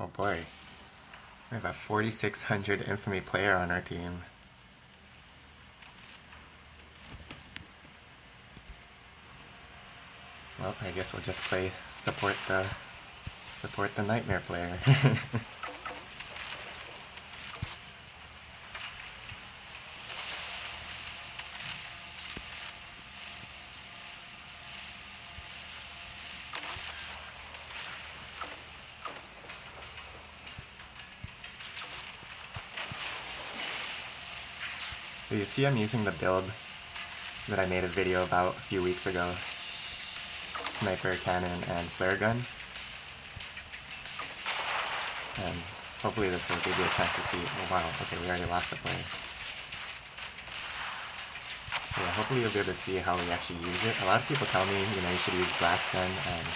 Oh boy. We have a 4600 infamy player on our team. Well, I guess we'll just play support the nightmare player. So you see I'm using the build that I made a video about a few weeks ago. Sniper, cannon, and flare gun. And hopefully this will give you a chance to see. Oh wow, okay, we already lost the play. Yeah, hopefully you'll be able to see how we actually use it. A lot of people tell me, you know, you should use blast gun and...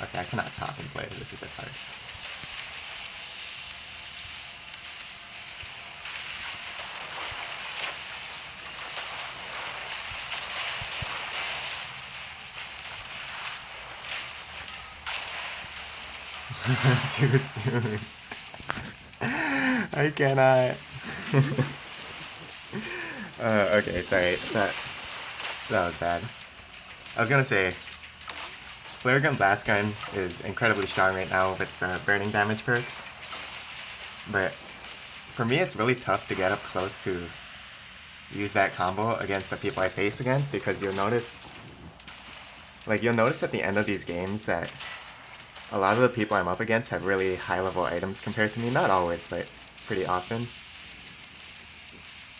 Okay, I cannot talk and play, this is just hard. Too soon. I cannot. Okay, sorry. That was bad. I was gonna say, flare gun blast gun is incredibly strong right now with the burning damage perks. But for me, it's really tough to get up close to use that combo against the people I face against, because you'll notice at the end of these games that a lot of the people I'm up against have really high level items compared to me. Not always, but pretty often.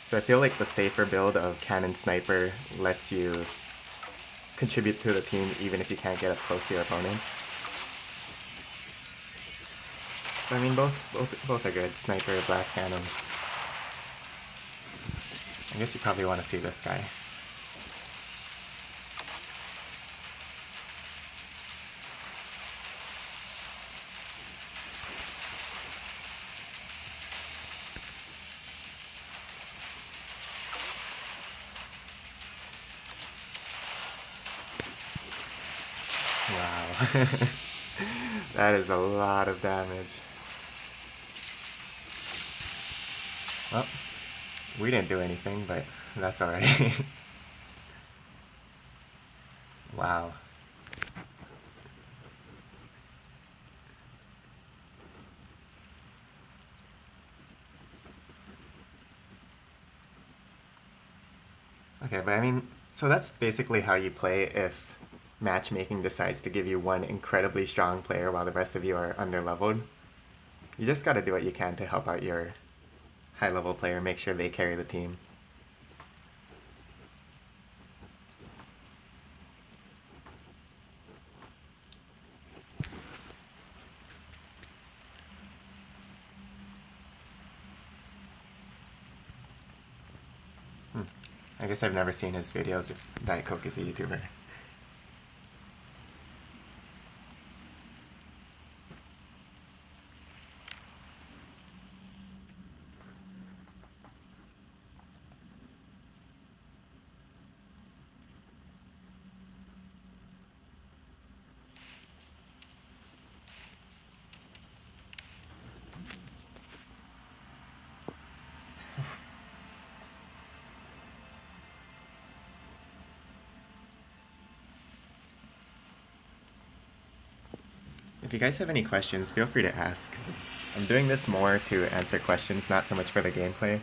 So I feel like the safer build of cannon sniper lets you contribute to the team even if you can't get up close to your opponents. But I mean, both are good. Sniper, blast cannon. I guess you probably want to see this guy. Wow. That is a lot of damage. Well, we didn't do anything, but that's alright. Wow. Okay, but I mean, so that's basically how you play if matchmaking decides to give you one incredibly strong player while the rest of you are underleveled. You just gotta do what you can to help out your high-level player, make sure they carry the team. I guess I've never seen his videos if Diet Coke is a YouTuber. If you guys have any questions, feel free to ask. I'm doing this more to answer questions, not so much for the gameplay.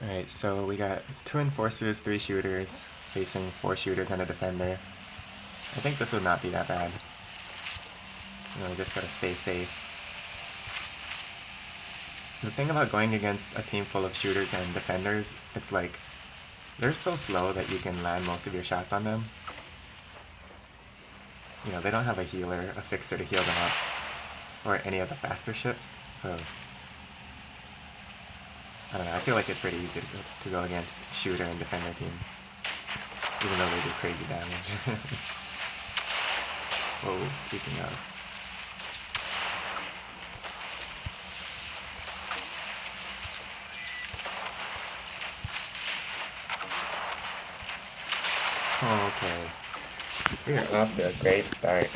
Alright, so we got 2 enforcers, 3 shooters, facing 4 shooters and a defender. I think this would not be that bad. You know, we just gotta stay safe. The thing about going against a team full of shooters and defenders, it's like, they're so slow that you can land most of your shots on them. You know, they don't have a healer, a fixer to heal them up, or any of the faster ships, so... I don't know, I feel like it's pretty easy to go against shooter and defender teams, even though they do crazy damage. Whoa, speaking of... Okay. We are off to a great start.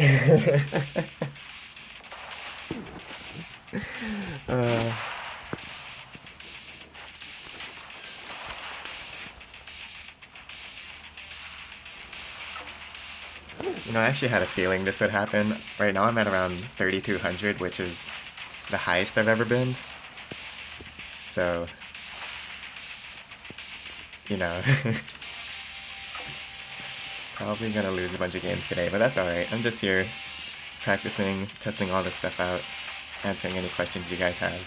uh, I actually had a feeling this would happen. Right now I'm at around 3,200, which is the highest I've ever been. So, you know, probably gonna lose a bunch of games today, but that's alright. I'm just here practicing, testing all this stuff out, answering any questions you guys have.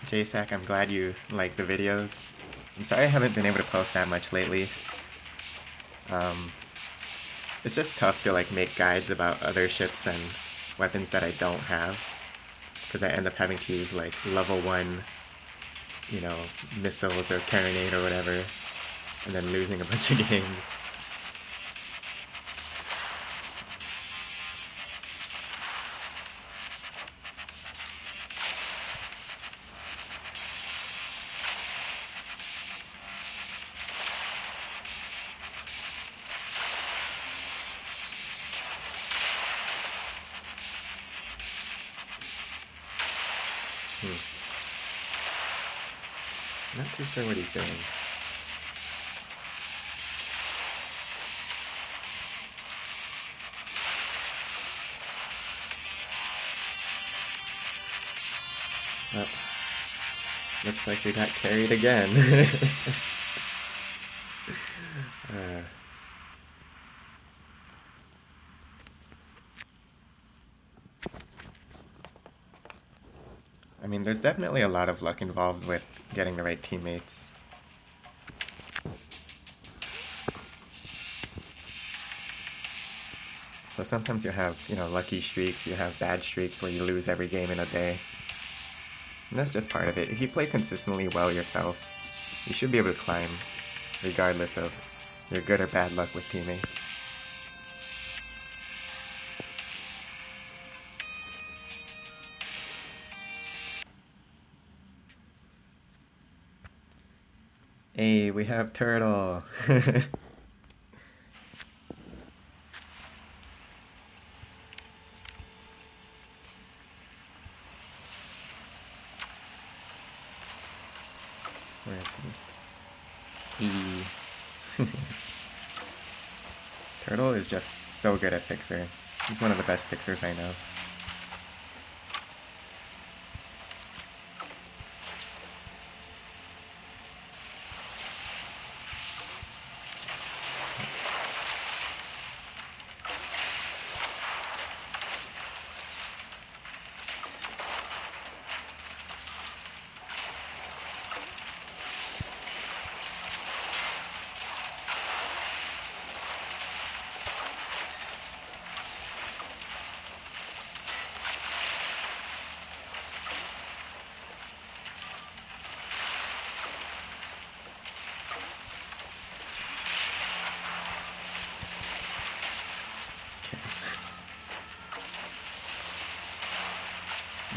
JSAC, I'm glad you like the videos. I'm sorry I haven't been able to post that much lately. It's just tough to like make guides about other ships and weapons that I don't have, because I end up having to use like level 1, missiles or carronade or whatever, and then losing a bunch of games. Not too sure what he's doing. Oh, looks like we got carried again. I mean, there's definitely a lot of luck involved with getting the right teammates. So sometimes you have, lucky streaks, you have bad streaks where you lose every game in a day. And that's just part of it. If you play consistently well yourself, you should be able to climb, regardless of your good or bad luck with teammates. Hey, we have Turtle! Where is he? Turtle is just so good at Fixer. He's one of the best Fixers I know.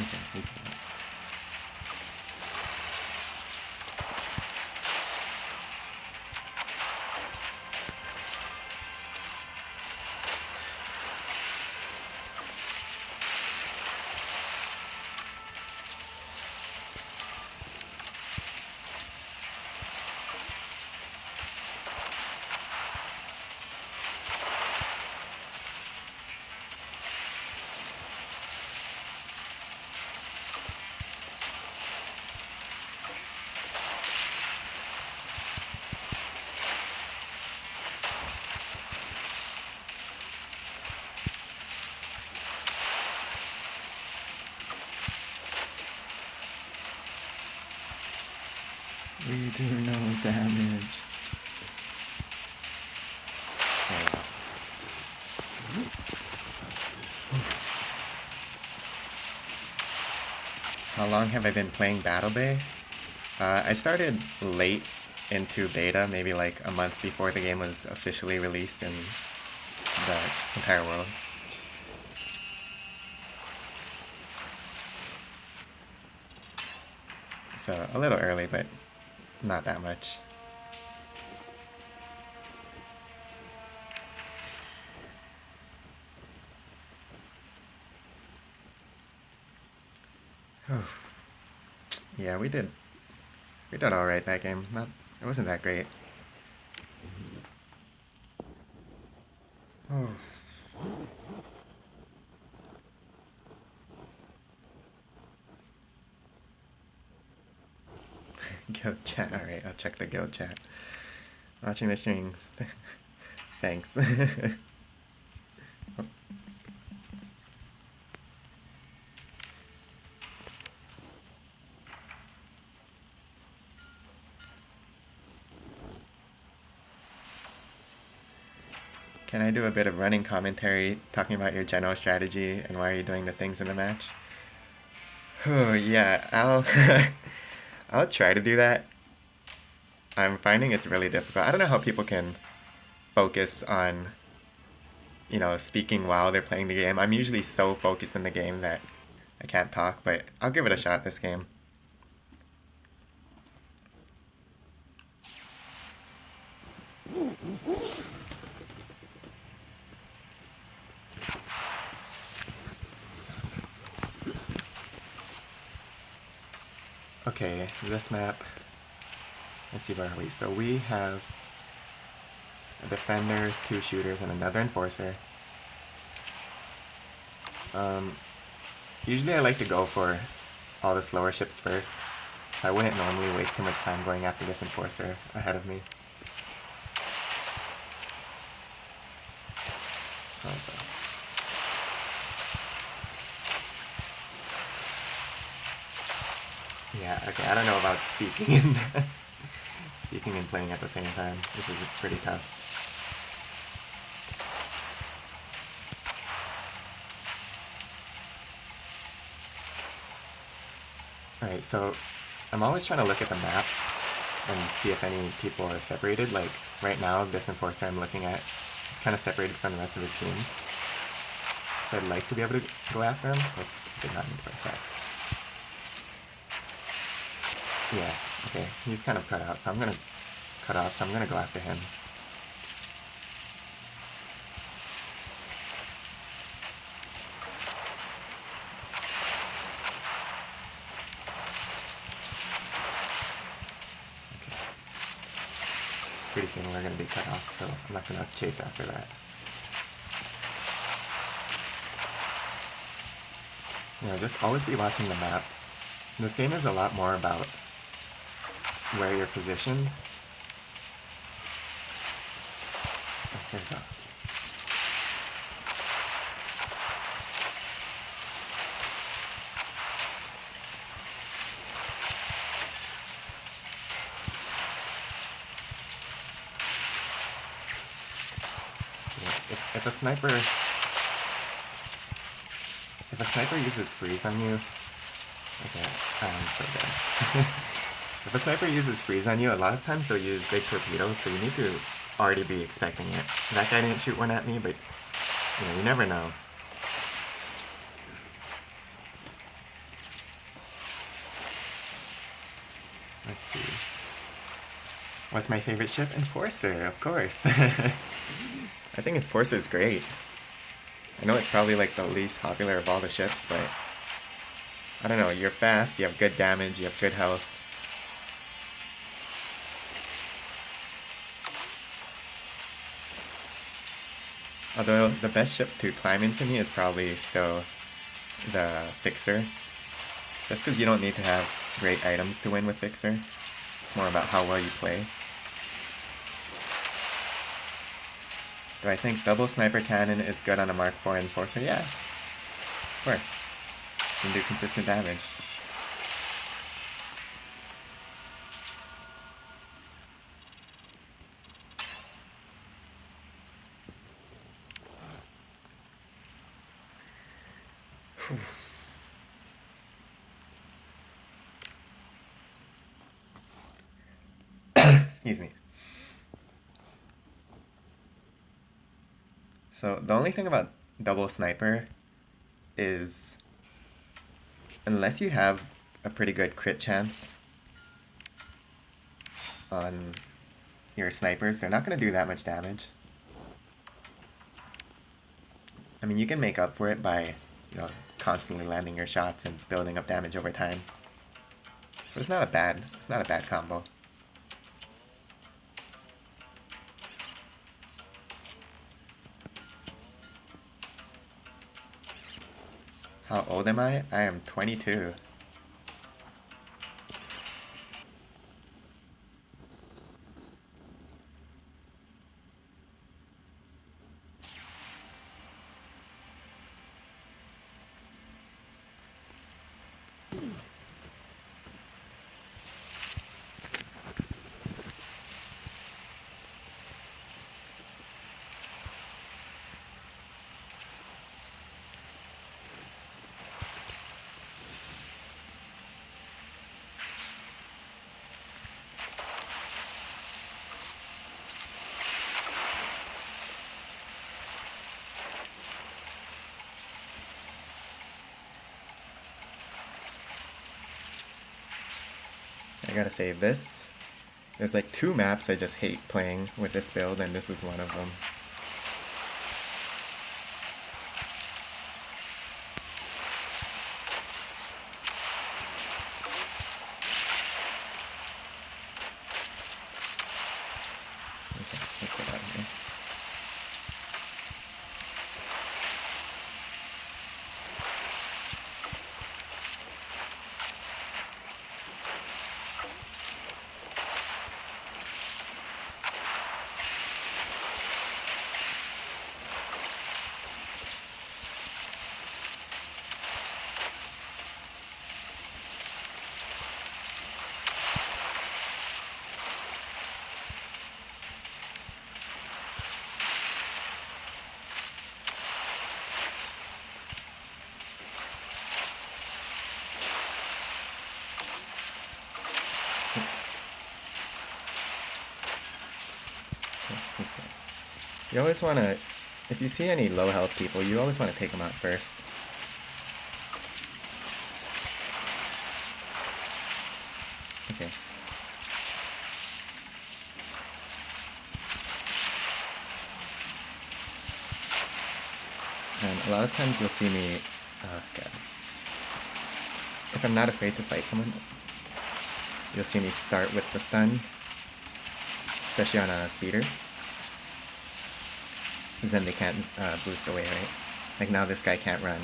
Okay, he's not. We do no damage. How long have I been playing Battle Bay? I started late into beta, maybe like a month before the game was officially released in the entire world. So a little early, but not that much. Yeah, we did all right that game. It wasn't that great. Oh. Guild chat. All right, I'll check the guild chat. Watching the stream. Thanks. Can I do a bit of running commentary talking about your general strategy and why are you doing the things in the match? Oh, yeah, I'll try to do that. I'm finding it's really difficult. I don't know how people can focus on, speaking while they're playing the game. I'm usually so focused in the game that I can't talk, but I'll give it a shot this game. Okay, this map, let's see where are we. So we have a defender, 2 shooters, and another enforcer. Usually I like to go for all the slower ships first, so I wouldn't normally waste too much time going after this enforcer ahead of me. Okay. Yeah, okay, I don't know about speaking and speaking and playing at the same time. This is pretty tough. Alright, so I'm always trying to look at the map and see if any people are separated. Like, right now, this enforcer I'm looking at is kind of separated from the rest of his team. So I'd like to be able to go after him. Oops, did not mean to press that. Yeah, okay, he's kind of cut out, so I'm gonna cut off, so I'm gonna go after him. Okay. Pretty soon we're gonna be cut off, so I'm not gonna chase after that. Just always be watching the map. This game is a lot more about where you're positioned. Oh, there we go. Yeah, if a sniper uses freeze on you, okay, I'm so dead. If a sniper uses freeze on you, a lot of times they'll use big torpedoes, so you need to already be expecting it. That guy didn't shoot one at me, but you never know. Let's see. What's my favorite ship? Enforcer, of course. I think Enforcer's great. I know it's probably like the least popular of all the ships, but I don't know, you're fast, you have good damage, you have good health. Although the best ship to climb into me is probably still the Fixer. Just because you don't need to have great items to win with Fixer. It's more about how well you play. Do I think double sniper cannon is good on a Mark IV Enforcer? Yeah, of course. You can do consistent damage. Excuse me. So the only thing about double sniper is unless you have a pretty good crit chance on your snipers, they're not going to do that much damage. I mean, you can make up for it by, constantly landing your shots and building up damage over time. So it's not a bad combo. How old am I? I am 22. I gotta say this. There's like 2 maps I just hate playing with this build, and this is one of them. Okay, let's get out of here. You always want to, if you see any low health people, you always want to take them out first. Okay. And a lot of times you'll see me, oh god. If I'm not afraid to fight someone, you'll see me start with the stun, especially on a speeder. Because then they can't boost away, right? Like now this guy can't run.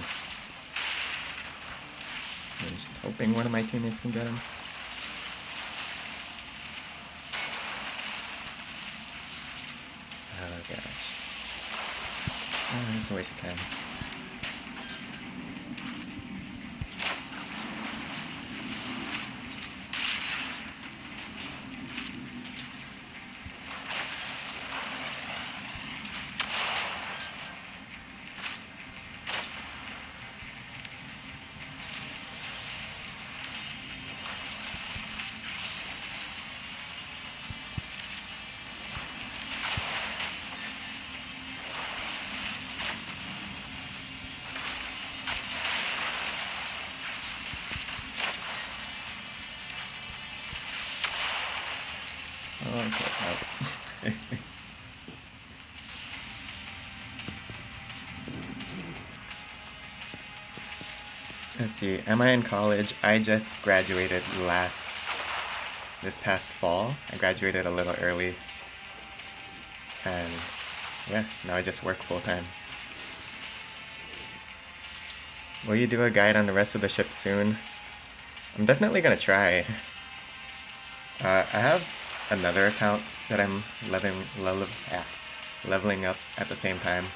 I'm just hoping one of my teammates can get him. Oh gosh. Oh, it's a waste of time. Okay. Let's see, am I in college? I just graduated this past fall. I graduated a little early. And yeah, now I just work full time. Will you do a guide on the rest of the ship soon? I'm definitely gonna try. I have another account that I'm leveling up at the same time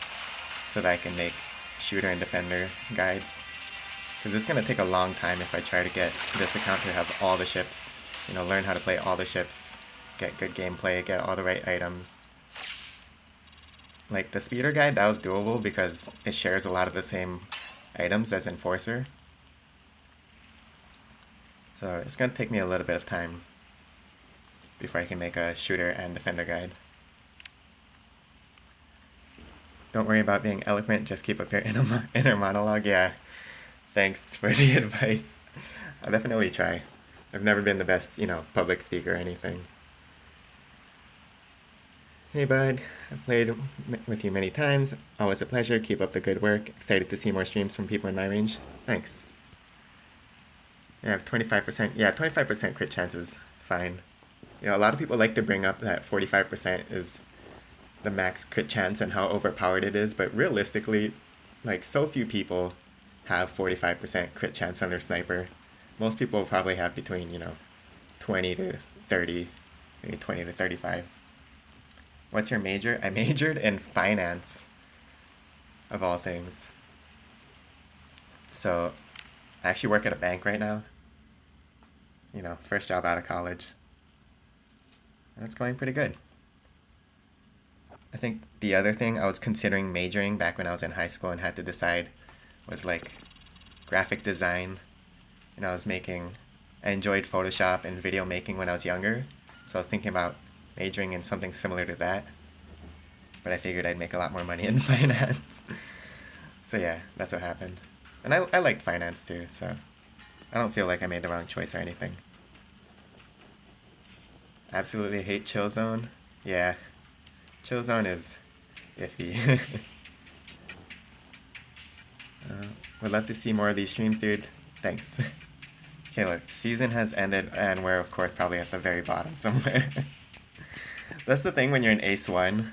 so that I can make shooter and defender guides. Because it's going to take a long time if I try to get this account to have all the ships, learn how to play all the ships, get good gameplay, get all the right items. Like the speeder guide, that was doable because it shares a lot of the same items as Enforcer. So it's going to take me a little bit of time. before I can make a shooter and defender guide. Don't worry about being eloquent, just keep up your inner monologue. Yeah, thanks for the advice. I'll definitely try. I've never been the best, public speaker or anything. Hey bud, I've played with you many times. Always a pleasure. Keep up the good work. Excited to see more streams from people in my range. Thanks. I have 25%. Yeah, 25% crit chances. Fine. A lot of people like to bring up that 45% is the max crit chance and how overpowered it is, but realistically, so few people have 45% crit chance on their sniper. Most people probably have between, 20 to 30, maybe 20 to 35. What's your major? I majored in finance, of all things. So, I actually work at a bank right now. First job out of college. And it's going pretty good. I think the other thing I was considering majoring back when I was in high school and had to decide was graphic design. I enjoyed Photoshop and video making when I was younger. So I was thinking about majoring in something similar to that. But I figured I'd make a lot more money in finance. So yeah, that's what happened. And I liked finance too, so I don't feel like I made the wrong choice or anything. Absolutely hate Chill Zone. Yeah, Chill Zone is iffy. Would love to see more of these streams, dude. Thanks. Okay, look, season has ended, and we're, of course, probably at the very bottom somewhere. That's the thing when you're in Ace 1.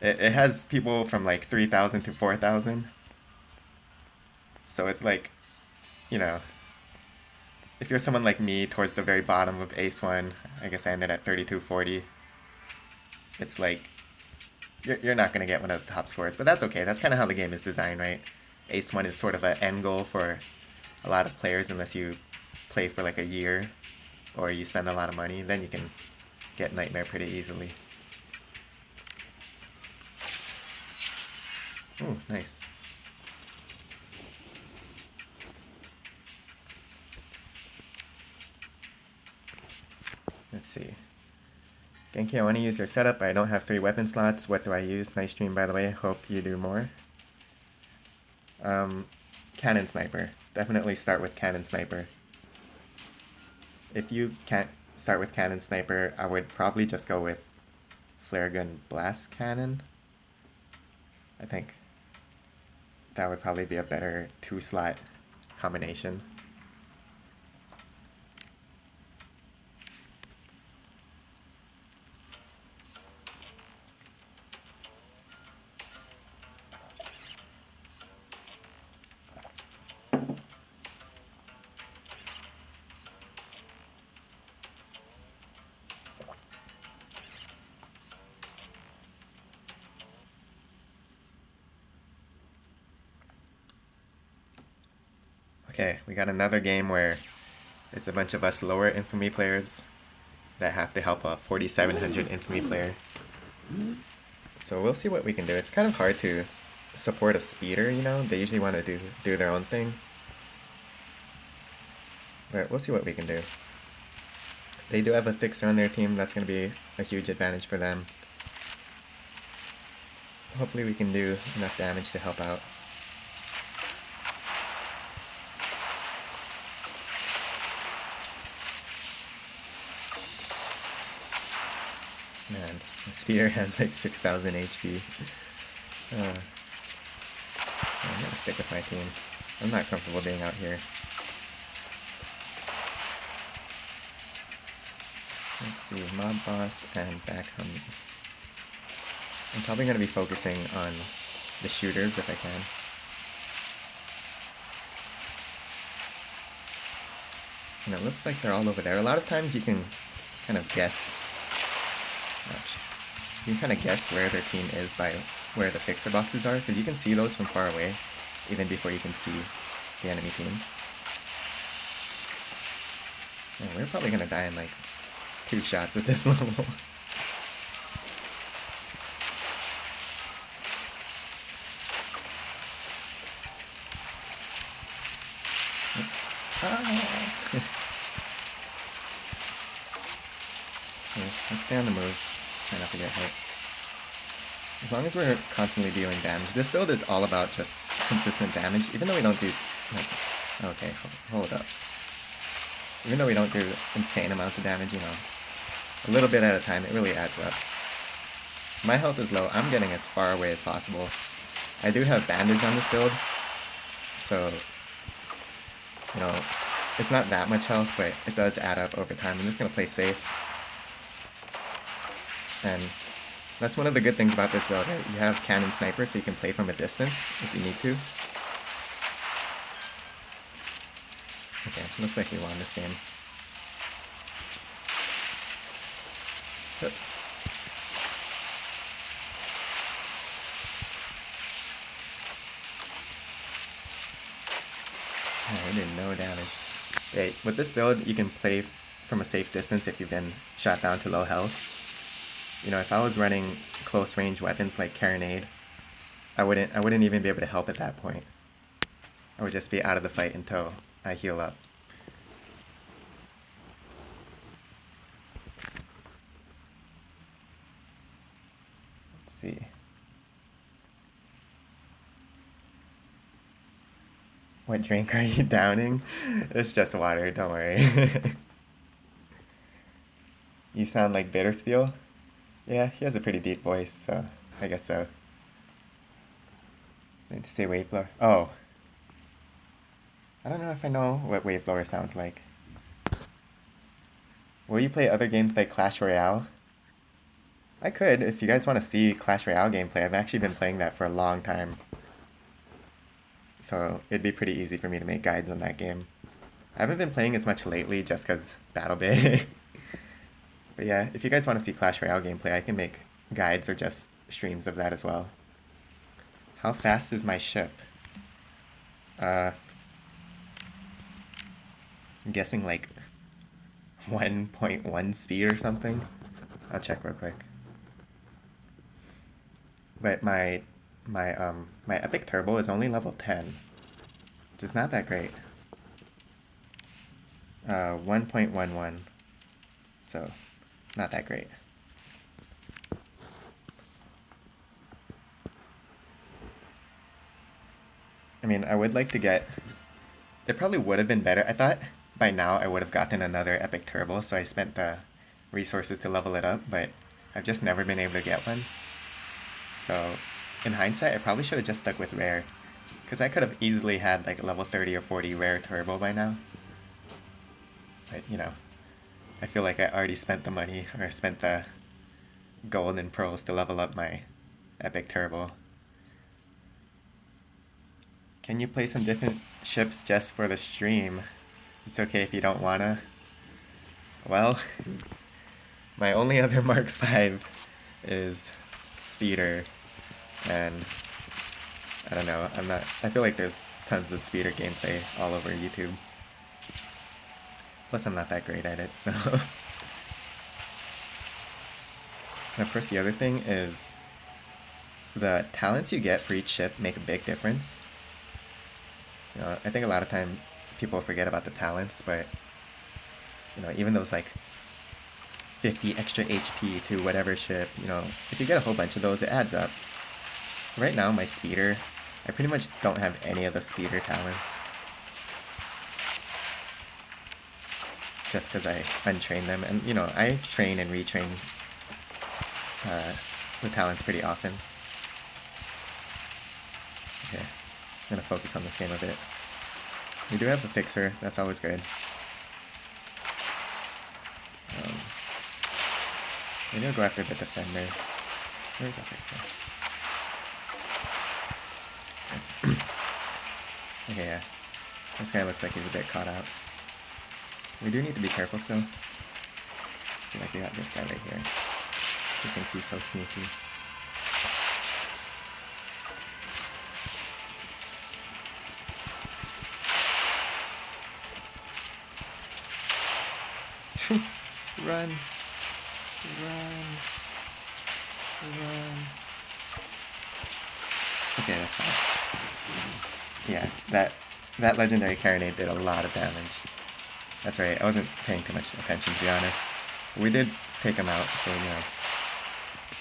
It has people from, 3,000 to 4,000. So it's if you're someone like me towards the very bottom of Ace 1, I guess I ended at 3240. It's you're not going to get one of the top scores, but that's okay. That's kind of how the game is designed, right? Ace 1 is sort of an end goal for a lot of players unless you play for a year or you spend a lot of money. Then you can get Nightmare pretty easily. Ooh, nice. Let's see. Genki, I want to use your setup. I don't have 3 weapon slots. What do I use? Nice stream, by the way. Hope you do more. Cannon Sniper. Definitely start with Cannon Sniper. If you can't start with Cannon Sniper, I would probably just go with Flare Gun Blast Cannon. I think that would probably be a better 2-slot combination. Okay, we got another game where it's a bunch of us lower infamy players that have to help a 4700 infamy player. So we'll see what we can do. It's kind of hard to support a speeder, They usually want to do their own thing. But we'll see what we can do. They do have a fixer on their team. That's going to be a huge advantage for them. Hopefully we can do enough damage to help out. Man, the speeder has 6,000 HP. I'm gonna stick with my team. I'm not comfortable being out here. Let's see, Mob Boss and Back Hummy. I'm probably gonna be focusing on the shooters if I can. And it looks like they're all over there. A lot of times you can kind of guess. You can kind of guess where their team is by where the fixer boxes are, because you can see those from far away, even before you can see the enemy team. Yeah, we're probably gonna die in 2 shots at this level. stay on the move. Try not to get hit. As long as we're constantly dealing damage. This build is all about just consistent damage, even though we don't do, like, okay, hold up. Even though we don't do insane amounts of damage, you know, a little bit at a time, it really adds up. So my health is low. I'm getting as far away as possible. I do have bandage on this build, so, you know, it's not that much health, but it does add up over time. I'm just going to play safe. And that's one of the good things about this build, right? You have cannon sniper, so you can play from a distance if you need to. Okay, looks like we won this game. I did no damage. Okay, with this build, you can play from a safe distance if you've been shot down to low health. You know, if I was running close range weapons like Carronade, I wouldn't even be able to help at that point. I would just be out of the fight until I heal up. Let's see. What drink are you downing? It's just water, don't worry. You sound like Bittersteel? Yeah, he has a pretty deep voice, so I guess so. Need to say wave blower. Oh. I don't know if I know what wave blower sounds like. Will you play other games like Clash Royale? I could, if you guys want to see Clash Royale gameplay. I've actually been playing that for a long time. So it'd be pretty easy for me to make guides on that game. I haven't been playing as much lately just because Battle Day. But yeah, if you guys want to see Clash Royale gameplay, I can make guides or just streams of that as well. How fast is my ship? I'm guessing like 1.1 speed or something. I'll check real quick. But my epic turbo is only level 10, which is not that great. 1.11, so not that great. I mean, I would like to get... It probably would have been better. I thought by now I would have gotten another epic turbo, so I spent the resources to level it up, but I've just never been able to get one. So, in hindsight, I probably should have just stuck with rare, because I could have easily had like a level 30 or 40 rare turbo by now. But, you know, I feel like I already spent the money, or I spent the gold and pearls to level up my epic turbo. Can you play some different ships just for the stream? It's okay if you don't wanna. Well, my only other Mark V is Speeder, and I don't know, I feel like there's tons of Speeder gameplay all over YouTube. Plus I'm not that great at it, so. And of course the other thing is the talents you get for each ship make a big difference. You know, I think a lot of time people forget about the talents, but you know, even those like 50 extra HP to whatever ship, you know, if you get a whole bunch of those, it adds up. So right now my Speeder, I pretty much don't have any of the Speeder talents. Just because I untrain them, and you know, I train and retrain the talents pretty often. Okay, I'm gonna focus on this game a bit. We do have the fixer, that's always good. Maybe I'll go after the defender. Where's the fixer? Okay, yeah. This guy looks like he's a bit caught out. We do need to be careful still. So like we got this guy right here. He thinks he's so sneaky. Run! Run! Run! Okay, that's fine. Yeah, that legendary Carronade did a lot of damage. That's right, I wasn't paying too much attention, to be honest. We did take him out, so,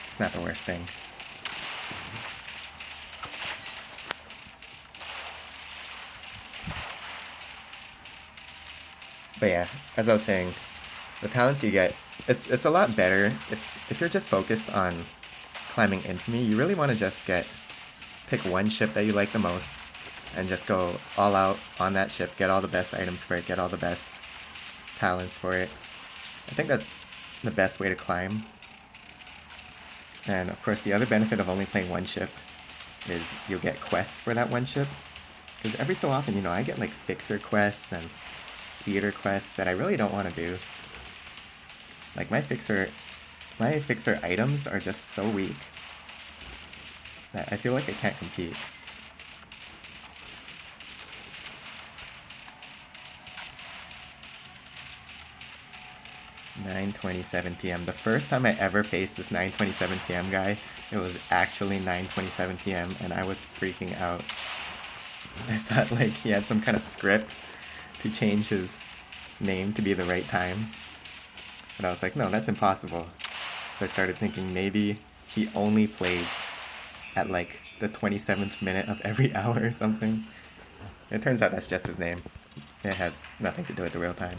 it's not the worst thing. But yeah, as I was saying, the talents you get, it's a lot better if you're just focused on climbing infamy. You really want to just pick one ship that you like the most and just go all out on that ship, get all the best items for it, get all the best talents for it. I think that's the best way to climb. And of course, the other benefit of only playing one ship is you'll get quests for that one ship. Because every so often, I get like fixer quests and speeder quests that I really don't want to do. Like my fixer items are just so weak that I feel like I can't compete. (9:27 p.m.) The first time I ever faced this 9:27 p.m. guy, it was actually 9:27 p.m. and I was freaking out. I thought like he had some kind of script to change his name to be the right time. But I was like, no, that's impossible. So I started thinking maybe he only plays at like the 27th minute of every hour or something. It turns out that's just his name. It has nothing to do with the real time.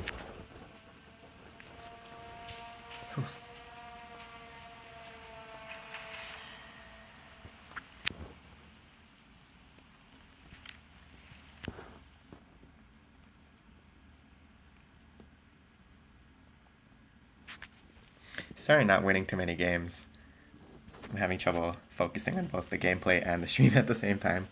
Sorry, not winning too many games. I'm having trouble focusing on both the gameplay and the stream at the same time.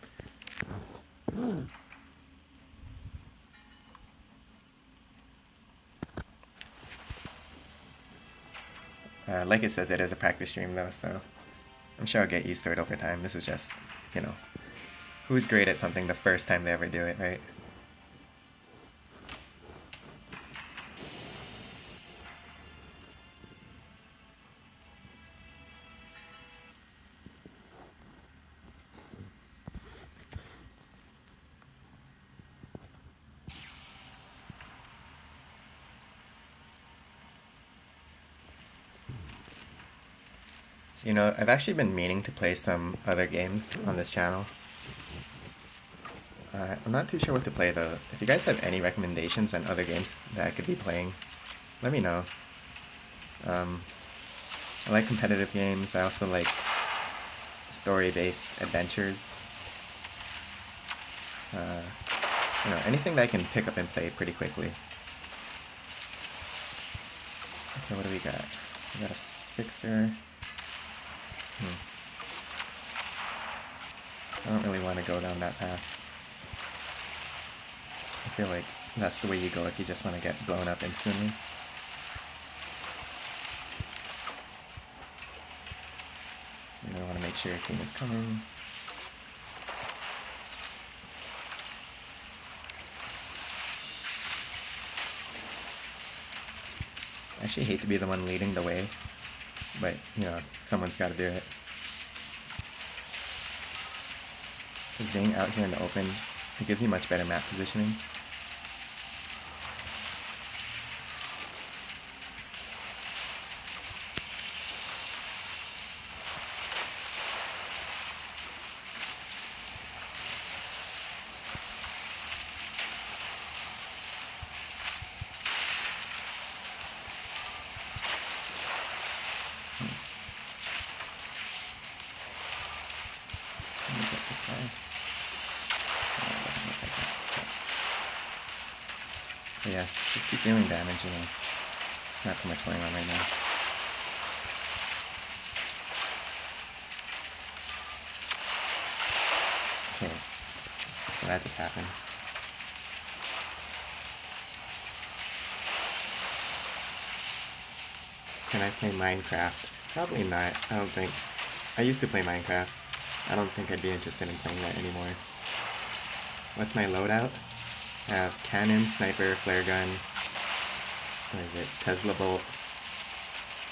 Like it says, it is a practice stream though, so I'm sure I'll get used to it over time. This is just, who's great at something the first time they ever do it, right? So, I've actually been meaning to play some other games on this channel. I'm not too sure what to play though. If you guys have any recommendations on other games that I could be playing, let me know. I like competitive games. I also like story-based adventures. Anything that I can pick up and play pretty quickly. Okay, what do we got? We got a fixer. I don't really want to go down that path. I feel like that's the way you go if you just want to get blown up instantly. I want to make sure your team is coming. I actually hate to be the one leading the way, but, someone's got to do it. Because being out here in the open, it gives you much better map positioning. Let me get this guy. Oh, it doesn't look like that. Okay. But yeah, just keep dealing damage, Not too much going on right now. Okay, so that just happened. Can I play Minecraft? Probably not. I don't think. I used to play Minecraft. I don't think I'd be interested in playing that anymore. What's my loadout? I have cannon, sniper, flare gun. What is it? Tesla bolt,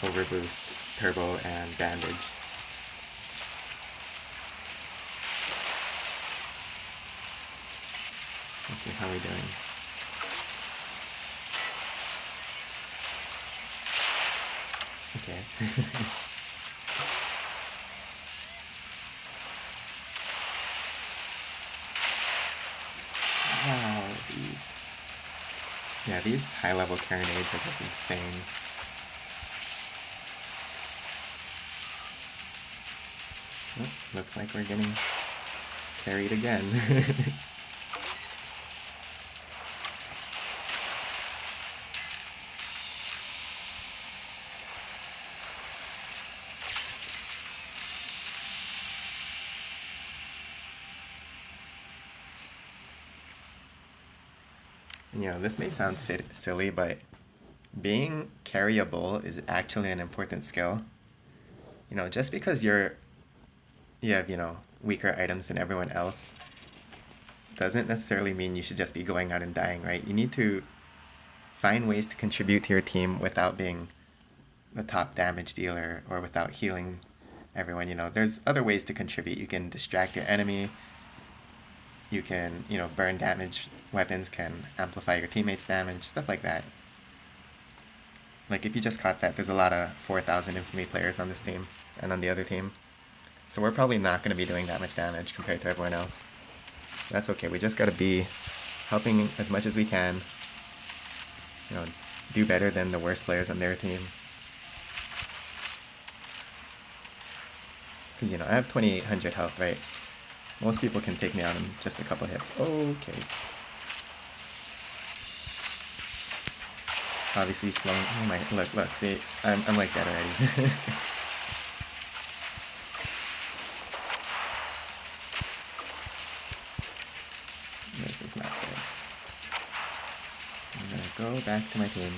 overboost, turbo, and bandage. Let's see how we're doing. Okay. Wow, these. Yeah, these high-level carronades are just insane. Oh, looks like we're getting carried again. You know, this may sound silly, but being carryable is actually an important skill. You know, just because you have, you know, weaker items than everyone else doesn't necessarily mean you should just be going out and dying, right? You need to find ways to contribute to your team without being the top damage dealer or without healing everyone. You know, there's other ways to contribute. You can distract your enemy. You can, you know, burn damage. Weapons can amplify your teammates' damage, stuff like that. Like, if you just caught that, there's a lot of 4,000 Infamy players on this team and on the other team. So we're probably not going to be doing that much damage compared to everyone else. That's okay. We just got to be helping as much as we can. You know, do better than the worst players on their team. Because, you know, I have 2,800 health, right? Most people can take me out in just a couple hits. Okay. Obviously slowing. Oh my, look, see, I'm like that already. This is not good. I'm gonna go back to my team.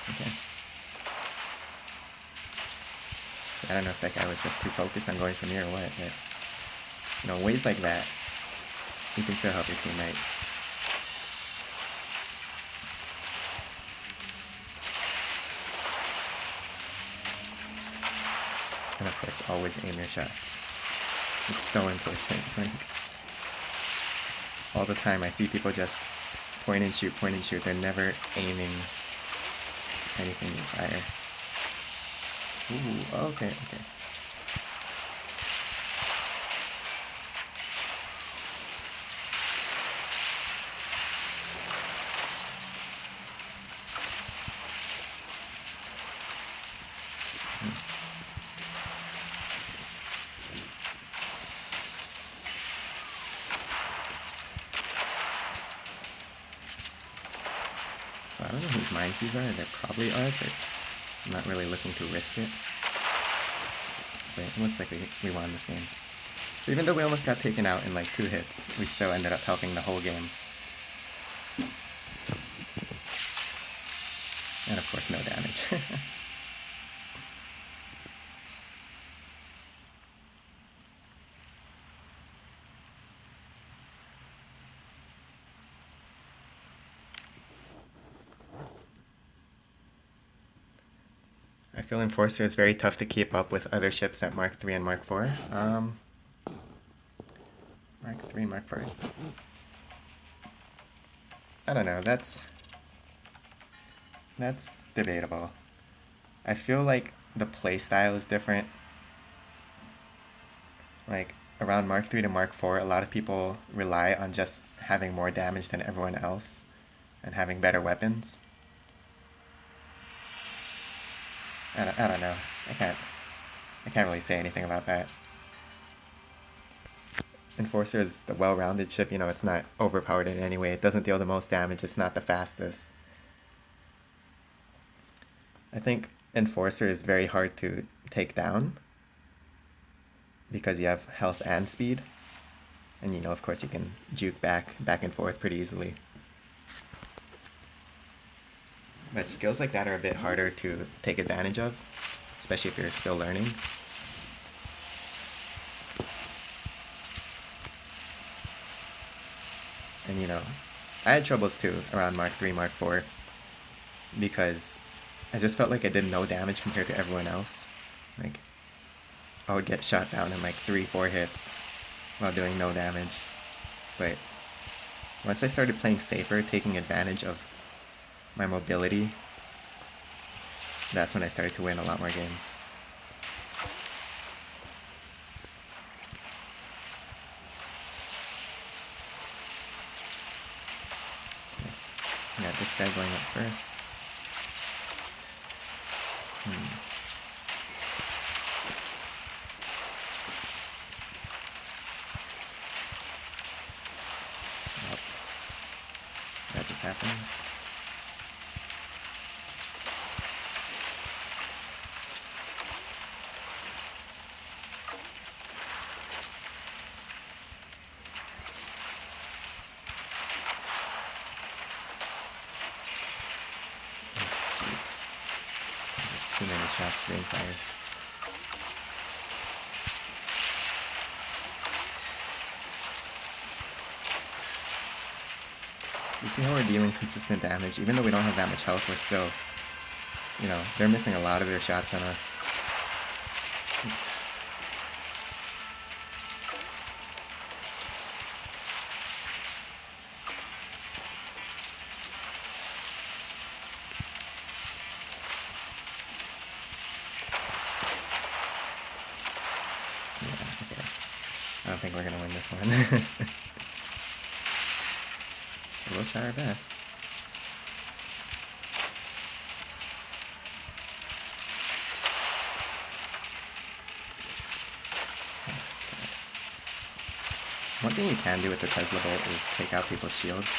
Okay. So I don't know if that guy was just too focused on going for me or what, but you know, ways like that, you can still help your teammate. And of course, always aim your shots. It's so important. Like, all the time I see people just point and shoot. They're never aiming anything you fire. Ooh, okay. So I don't know whose mines these are. They're probably ours, but I'm not really looking to risk it. But it looks like we won this game. So even though we almost got taken out in like 2 hits, we still ended up helping the whole game. And of course, no damage. I feel Enforcer is very tough to keep up with other ships at Mark 3 and Mark 4. Mark 3, Mark 4. I don't know, that's debatable. I feel like the playstyle is different. Like, around Mark 3 to Mark 4, a lot of people rely on just having more damage than everyone else and having better weapons. I don't know. I can't really say anything about that. Enforcer is the well-rounded ship, you know, it's not overpowered in any way. It doesn't deal the most damage, it's not the fastest. I think Enforcer is very hard to take down because you have health and speed. And you know, of course, you can juke back and forth pretty easily. But skills like that are a bit harder to take advantage of, especially if you're still learning. And you know, I had troubles too around Mark 3, Mark 4, because I just felt like I did no damage compared to everyone else. Like, I would get shot down in like 3-4 hits while doing no damage. But once I started playing safer, taking advantage of my mobility, that's when I started to win a lot more games. Yeah, this guy going up first. Nope. That just happened. Jeez. There's too many shots being fired. You see how we're dealing consistent damage? Even though we don't have that much health, we're still, you know, they're missing a lot of their shots on us. Oops. Yeah, okay. I don't think we're gonna win this one. We'll try our best. One thing you can do with the Tesla Bolt is take out people's shields.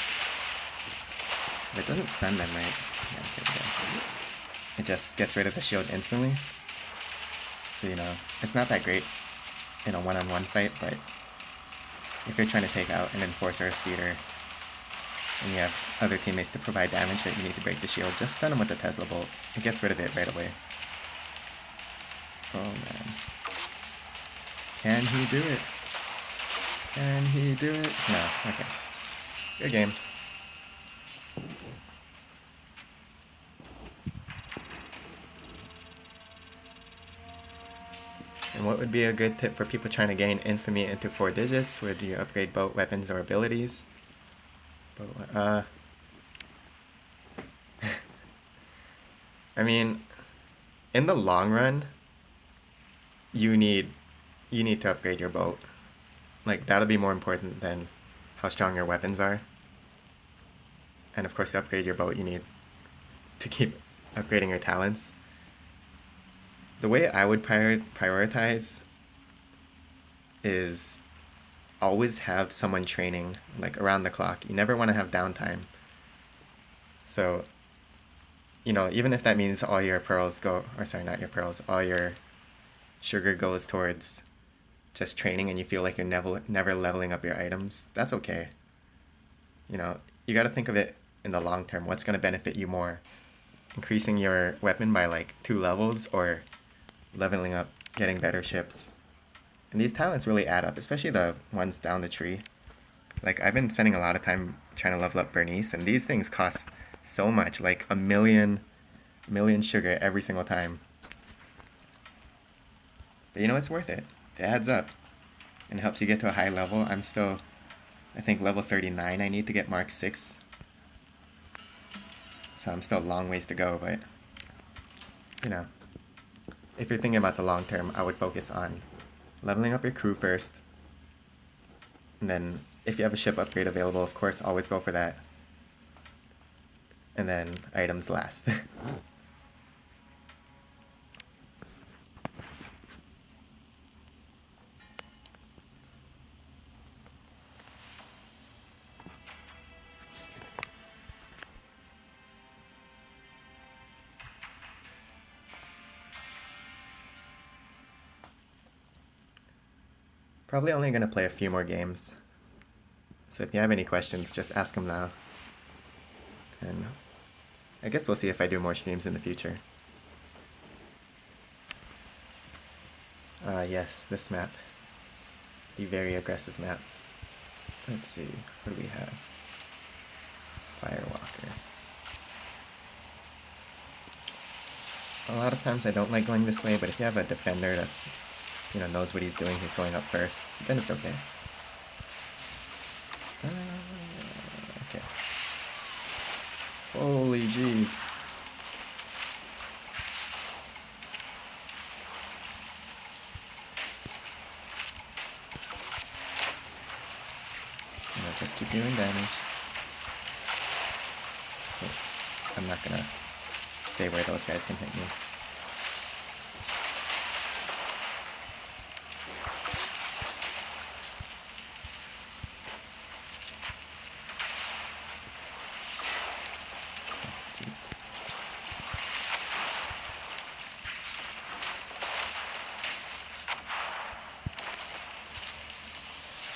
But it doesn't stun them, right? Yeah, okay, okay. It just gets rid of the shield instantly. So, you know, it's not that great in a one-on-one fight, but if you're trying to take out an enforcer or speeder, and you have other teammates to provide damage, but you need to break the shield, just stun them with the Tesla Bolt. It gets rid of it right away. Oh man. Can he do it? Can he do it? No, okay. Good game. And what would be a good tip for people trying to gain infamy into 4 digits? Would you upgrade boat, weapons, or abilities? I mean, in the long run, you need to upgrade your boat. Like, that'll be more important than how strong your weapons are. And of course, to upgrade your boat, you need to keep upgrading your talents. The way I would prioritize is always have someone training, like, around the clock. You never want to have downtime. So, you know, even if that means all your pearls go, or sorry, not your pearls, all your sugar goes towards just training and you feel like you're never leveling up your items, that's okay. You know, you got to think of it in the long term. What's going to benefit you more? Increasing your weapon by like 2 levels or leveling up, getting better ships? And these talents really add up, especially the ones down the tree. Like, I've been spending a lot of time trying to level up Bernice, and these things cost so much, like a million sugar every single time. But you know, it's worth it. It adds up and helps you get to a high level. I'm still, I think, level 39 I need to get Mark 6. So I'm still a long ways to go, but, you know, if you're thinking about the long term, I would focus on leveling up your crew first. And then if you have a ship upgrade available, of course, always go for that. And then items last. Probably only going to play a few more games. So if you have any questions, just ask them now. And I guess we'll see if I do more streams in the future. Yes, this map. The very aggressive map. Let's see, what do we have? Firewalker. A lot of times I don't like going this way, but if you have a defender that's knows what he's doing, he's going up first, then it's okay. Okay. Holy jeez. Just keep dealing damage. Okay. I'm not gonna stay where those guys can hit me.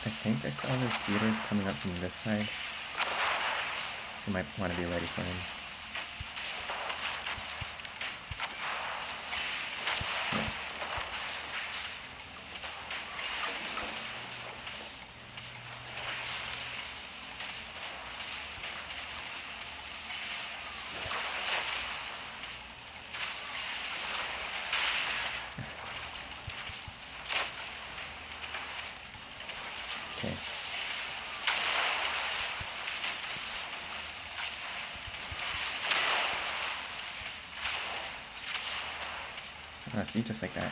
I think I saw the speeder coming up from this side, so you might want to be ready for him. Okay. Oh, see, just like that.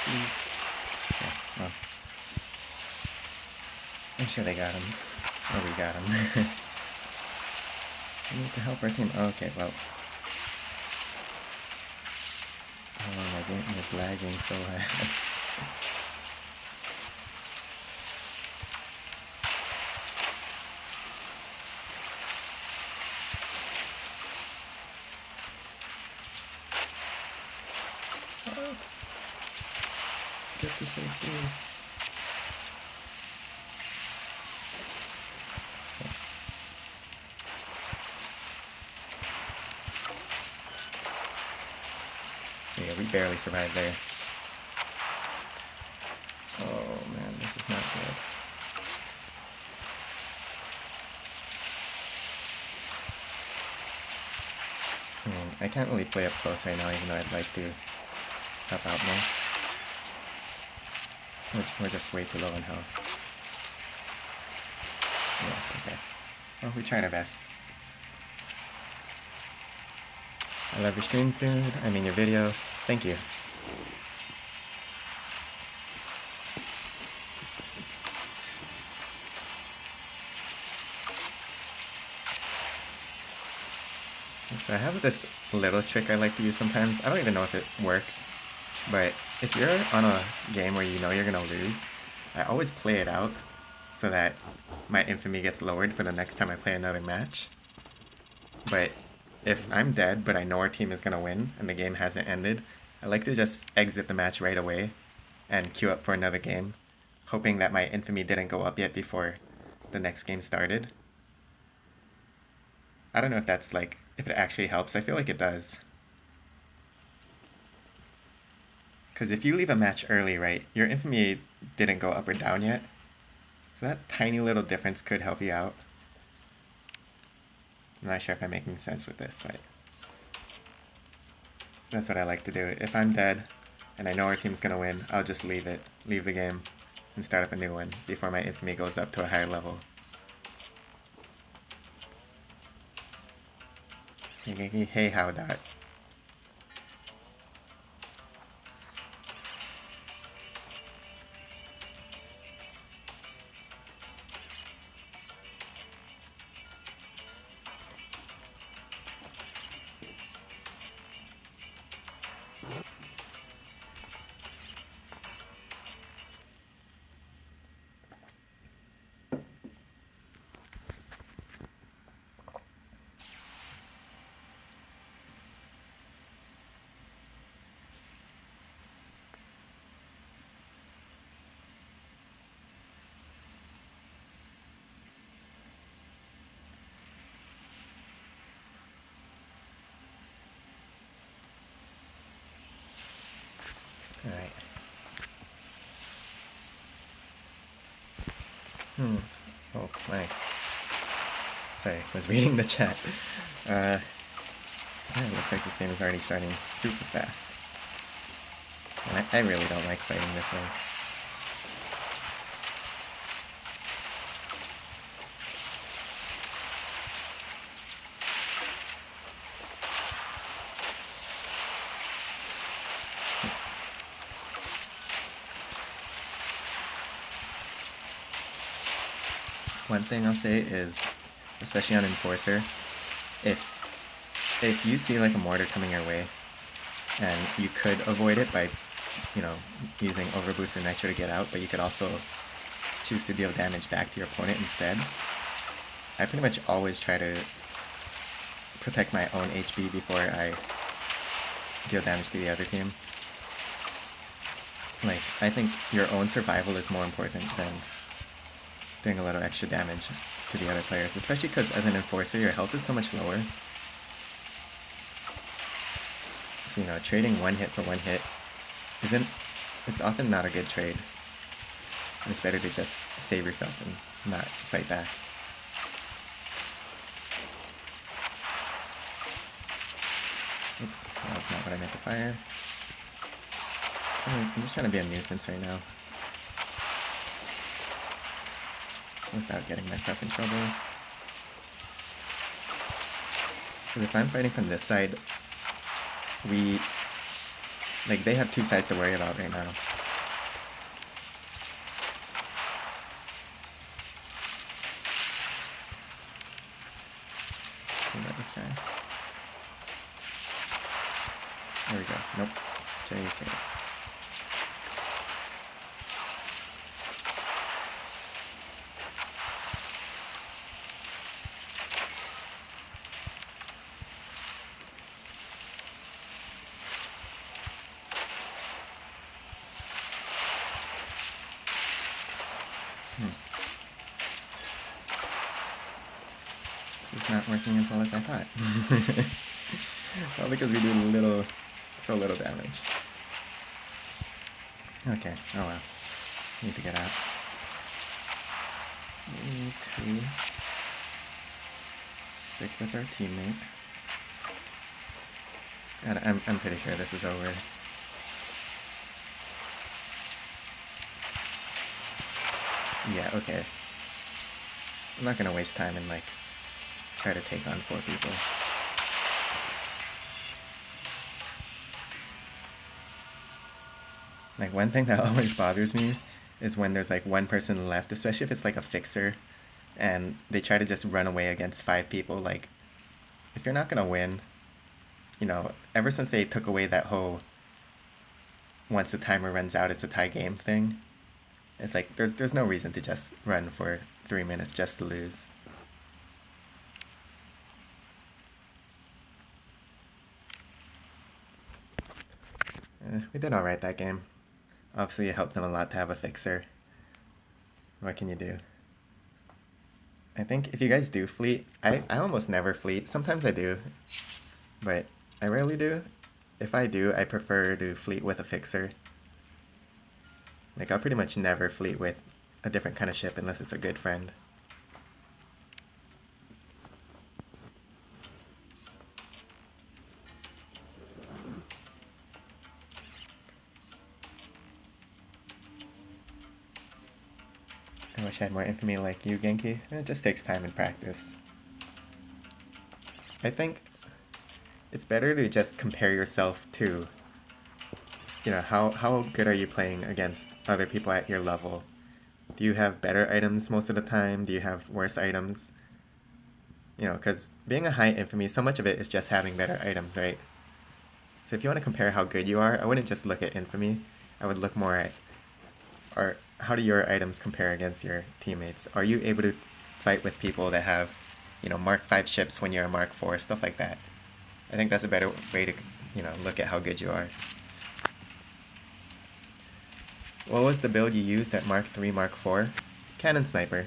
Please. Okay, well. I'm sure they got him. Oh, we got him. We need to help our team. Okay, well. Oh, my game is lagging so bad. Get to safety. Okay. So yeah, we barely survived there. Oh man, this is not good. I mean, I can't really play up close right now, even though I'd like to help out more. We're just way too low in health. Yeah, okay. Well, we tried our best. I love your streams, dude. I mean your video. Thank you. So I have this little trick I like to use sometimes. I don't even know if it works, but if you're on a game where you know you're gonna lose, I always play it out so that my infamy gets lowered for the next time I play another match. But if I'm dead, but I know our team is gonna win and the game hasn't ended, I like to just exit the match right away and queue up for another game, hoping that my infamy didn't go up yet before the next game started. I don't know if that's if it actually helps. I feel like it does. Because if you leave a match early, right, your infamy didn't go up or down yet. So that tiny little difference could help you out. I'm not sure if I'm making sense with this, but that's what I like to do. If I'm dead and I know our team's gonna win, I'll just leave the game, and start up a new one before my infamy goes up to a higher level. Hey, how dot. Alright. Oh, my. Sorry, I was reading the chat. Yeah, it looks like this game is already starting super fast. And I really don't like fighting this way. One thing I'll say is, especially on Enforcer, if you see like a mortar coming your way, and you could avoid it by, using Overboost and Nitro to get out, but you could also choose to deal damage back to your opponent instead. I pretty much always try to protect my own HP before I deal damage to the other team. Like, I think your own survival is more important than doing a little extra damage to the other players, especially because as an Enforcer, your health is so much lower. So, trading one hit for one hit it's often not a good trade. It's better to just save yourself and not fight back. Oops, that was not what I meant to fire. I'm just trying to be a nuisance right now, without getting myself in trouble. Because if I'm fighting from this side, they have two sides to worry about right now. What about this guy? There we go. Nope. JK. This is not working as well as I thought. Well, because we do so little damage. Okay, oh well. Need to get out. We need to stick with our teammate. And I'm pretty sure this is over. Yeah, okay. I'm not gonna waste time and try to take on 4 people. One thing that always bothers me is when there's one person left, especially if it's a fixer, and they try to just run away against 5 people. If you're not gonna win, ever since they took away that whole once the timer runs out it's a tie game thing, it's there's no reason to just run for 3 minutes just to lose. We did alright that game. Obviously it helped them a lot to have a fixer. What can you do? I think if you guys do fleet, I almost never fleet. Sometimes I do, but I rarely do. If I do, I prefer to fleet with a fixer. I'll pretty much never fleet with a different kind of ship unless it's a good friend. I wish I had more infamy like you, Genki. It just takes time and practice. I think it's better to just compare yourself to, how good are you playing against other people at your level? Do you have better items most of the time? Do you have worse items? Because being a high infamy, so much of it is just having better items, right? So if you want to compare how good you are, I wouldn't just look at infamy. I would look more at, how do your items compare against your teammates? Are you able to fight with people that have, Mark 5 ships when you're a Mark 4, stuff like that? I think that's a better way to, look at how good you are. What was the build you used at Mark 3, Mark 4? Cannon Sniper.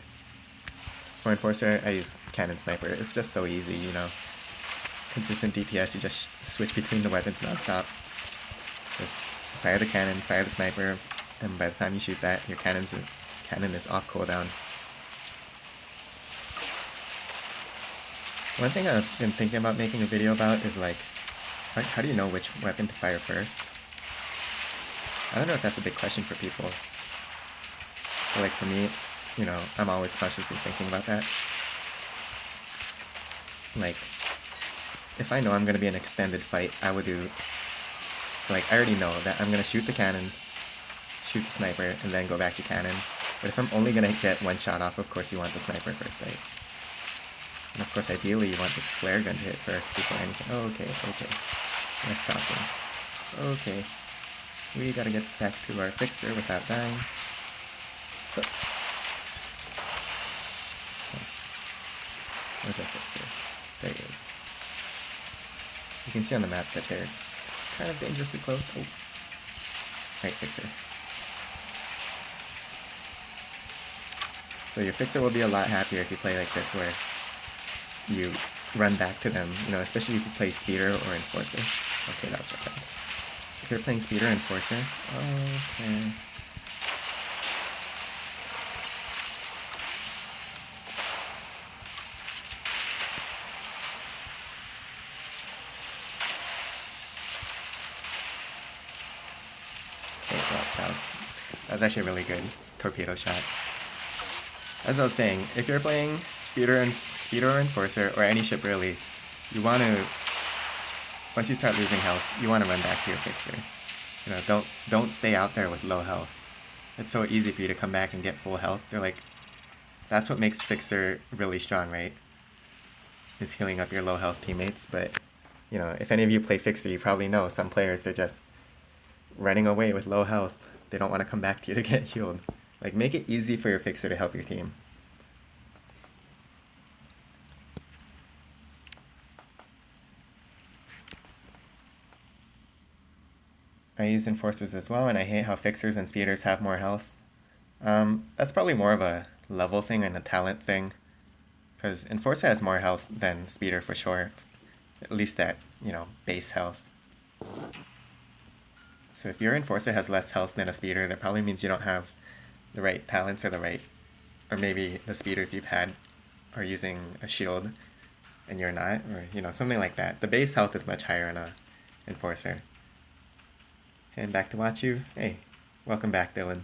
For Enforcer, I use Cannon Sniper. It's just so easy, Consistent DPS, you just switch between the weapons non-stop. Just fire the cannon, fire the sniper, and by the time you shoot that, your cannon is off cooldown. One thing I've been thinking about making a video about is like, how do you know which weapon to fire first? I don't know if that's a big question for people. But like for me, you know, I'm always consciously thinking about that. Like, if I know I'm gonna be an extended fight, I would do, like, I already know that I'm gonna shoot the cannon, shoot the sniper, and then go back to cannon. But if I'm only gonna get one shot off, of course you want the sniper first, right? And of course, ideally, you want this flare gun to hit first before anything. Oh, okay. Nice talking. Okay. We gotta get back to our fixer without dying. Oh. Where's our fixer? There he is. You can see on the map that they're kind of dangerously close. Oh. Right, fixer. So your fixer will be a lot happier if you play like this, where you run back to them, you know, especially if you play speeder or enforcer. Okay, that was just bad. If you're playing speeder or enforcer, okay. Well, that was actually a really good torpedo shot. As I was saying, if you're playing speeder or enforcer, or any ship really, you want to, once you start losing health, you want to run back to your fixer. You know, don't stay out there with low health. It's so easy for you to come back and get full health. They're like, that's what makes fixer really strong, right? Is healing up your low health teammates. But, you know, if any of you play fixer, you probably know some players, they're just running away with low health. They don't want to come back to you to get healed. Like, make it easy for your fixer to help your team. I use enforcers as well, and I hate how fixers and speeders have more health. That's probably more of a level thing and a talent thing, because enforcer has more health than speeder for sure. At least that, you know, base health. So if your enforcer has less health than a speeder, that probably means you don't have the right talents or maybe the speeders you've had are using a shield and you're not, or, you know, something like that. The base health is much higher on a enforcer. And back to watch you. Hey, welcome back, Dylan.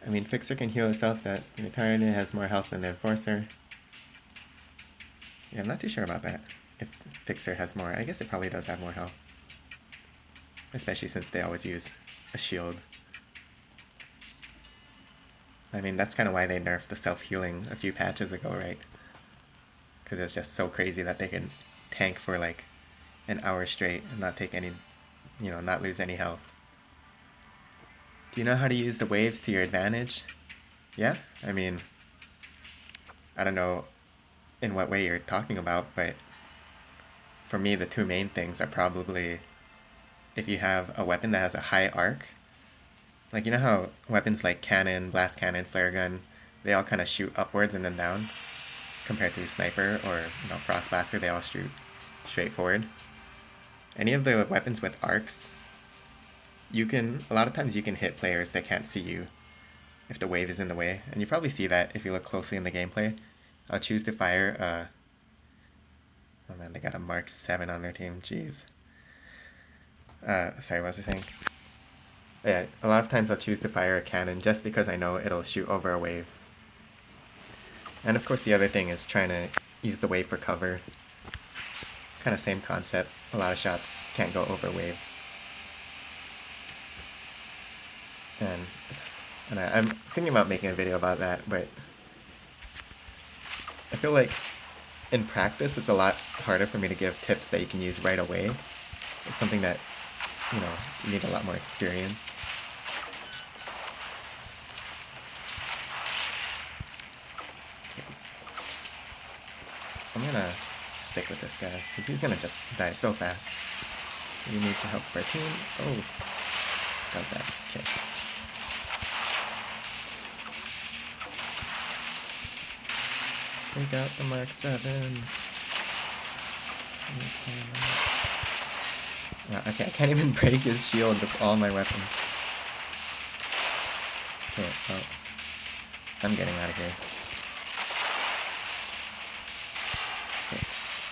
I mean, fixer can heal itself. That retarded has more health than the enforcer. Yeah, I'm not too sure about that. If fixer has more, I guess it probably does have more health. Especially since they always use a shield. I mean, that's kind of why they nerfed the self-healing a few patches ago, right? Because it's just so crazy that they can tank for like an hour straight and not take any, you know, not lose any health. Do you know how to use the waves to your advantage? Yeah? I mean, I don't know in what way you're talking about, but for me, the two main things are probably if you have a weapon that has a high arc. Like, you know how weapons like cannon, blast cannon, flare gun, they all kind of shoot upwards and then down? Compared to a sniper or, you know, frost blaster, they all shoot straight forward. Any of the weapons with arcs, a lot of times you can hit players that can't see you if the wave is in the way. And you probably see that if you look closely in the gameplay. I'll choose to fire, oh man, they got a Mark 7 on their team, jeez. Sorry, what was I saying? Yeah, a lot of times I'll choose to fire a cannon just because I know it'll shoot over a wave. And of course the other thing is trying to use the wave for cover. Kind of same concept. A lot of shots can't go over waves. And I'm thinking about making a video about that, but I feel like in practice it's a lot harder for me to give tips that you can use right away. It's something that, you know, you need a lot more experience. Okay. I'm gonna stick with this guy, because he's gonna just die so fast. We need to help our team. Oh, that was bad. Okay. We got the Mark 7. Okay, I can't even break his shield with all my weapons. Okay, well, I'm getting out of here.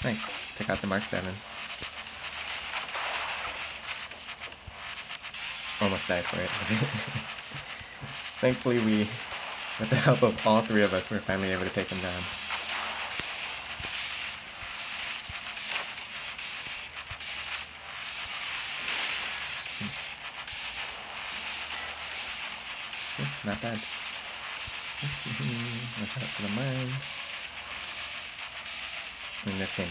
Nice. Took out the Mark 7. Almost died for it. Thankfully with the help of all three of us, we're finally able to take him down. Not bad. Watch out for the mines. In this game,